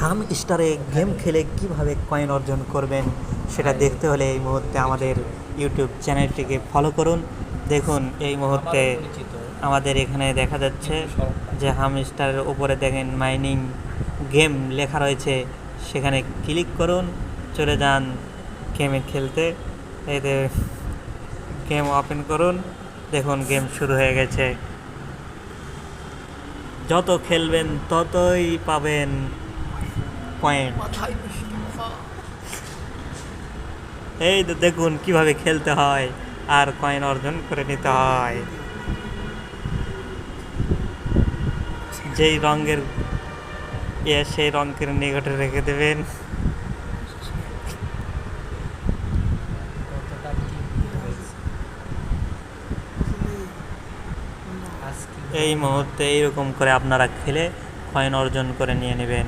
হাম স্টারে গেম খেলে কিভাবে কয়েন অর্জন করবেন সেটা দেখতে হলে এই মুহূর্তে আমাদের ইউটিউব চ্যানেলটিকে ফলো করুন। দেখুন এই মুহূর্তে আমাদের এখানে দেখা যাচ্ছে যে হাম স্টারের উপরে দেখেন মাইনিং গেম লেখা রয়েছে, সেখানে ক্লিক করুন, চলে যান গেমে খেলতে। এতে গেম ওপেন করুন, দেখুন গেম শুরু হয়ে গেছে। যত খেলবেন ততই পাবেন পয়েন্ট। এই তো দেখুন কিভাবে খেলতে হয় আর কয়েন অর্জন করে নিতে হয়। যেই রঙের সেই রঙের নিকটে রেখে দেবেন। এই মুহূর্তে এইরকম করে আপনারা খেলে কয়েন অর্জন করে নিয়ে নেবেন।